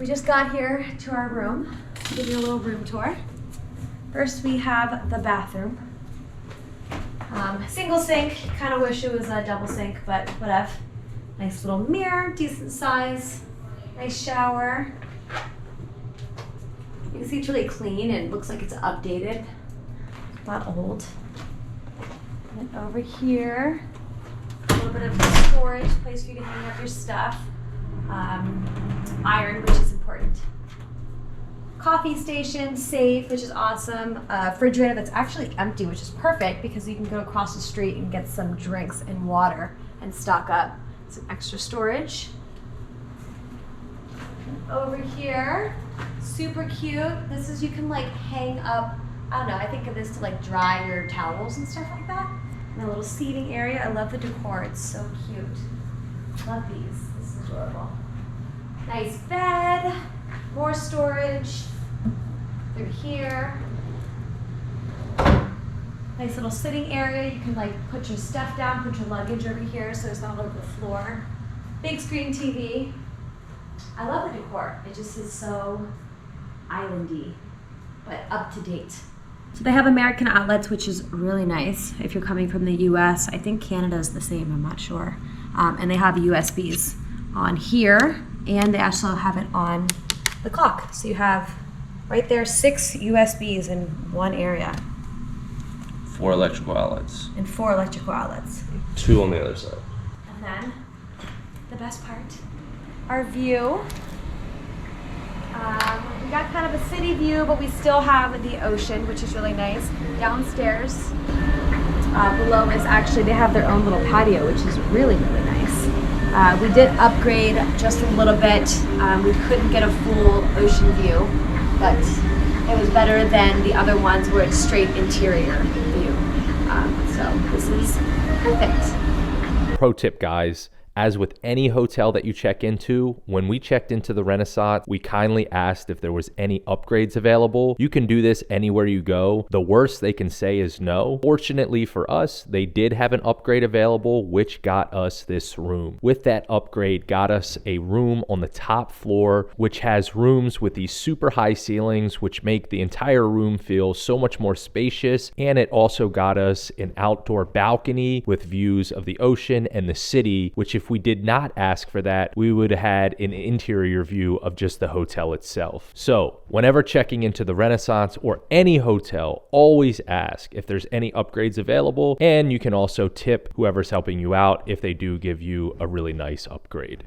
We just got here to our room. I'll give you a little room tour. First, we have the bathroom. Single sink. Kind of wish it was a double sink, but whatever. Nice little mirror, decent size. Nice shower. You can see it's really clean and it looks like it's updated. Not old. And over here, a little bit of storage, place for you to hang up your stuff. Iron, which is important. Coffee station, safe, which is awesome. Refrigerator that's actually empty, which is perfect because you can go across the street and get some drinks and water and stock up. Some extra storage. Over here, super cute. This is, you can like hang up, I don't know, I think of this to like dry your towels and stuff like that. And a little seating area. I love the decor, it's so cute. Love these, this is adorable. Nice bed, more storage through here. Nice little sitting area. You can like put your stuff down, put your luggage over here so it's not all over the floor. Big screen TV. I love the decor. It just is so islandy, but up to date. So they have American outlets, which is really nice if you're coming from the US. I think Canada's the same, I'm not sure. And they have USBs on here, and they also have it on the clock. So you have right there 6 USBs in one area. 4 electrical outlets. And 4 electrical outlets. 2 on the other side. And then the best part, our view. We got kind of a city view, but we still have the ocean, which is really nice. Downstairs, below us, actually, they have their own little patio, which is really, really nice. We did upgrade just a little bit. We couldn't get a full ocean view, but it was better than the other ones where it's straight interior view. So this is perfect. Pro tip, guys. As with any hotel that you check into, when we checked into the Renaissance, we kindly asked if there was any upgrades available. You can do this anywhere you go. The worst they can say is no. Fortunately for us, they did have an upgrade available, which got us this room. With that upgrade, got us a room on the top floor, which has rooms with these super high ceilings, which make the entire room feel so much more spacious. And it also got us an outdoor balcony with views of the ocean and the city, which if we did not ask for that, we would have had an interior view of just the hotel itself. So whenever checking into the Renaissance or any hotel, always ask if there's any upgrades available, and you can also tip whoever's helping you out if they do give you a really nice upgrade.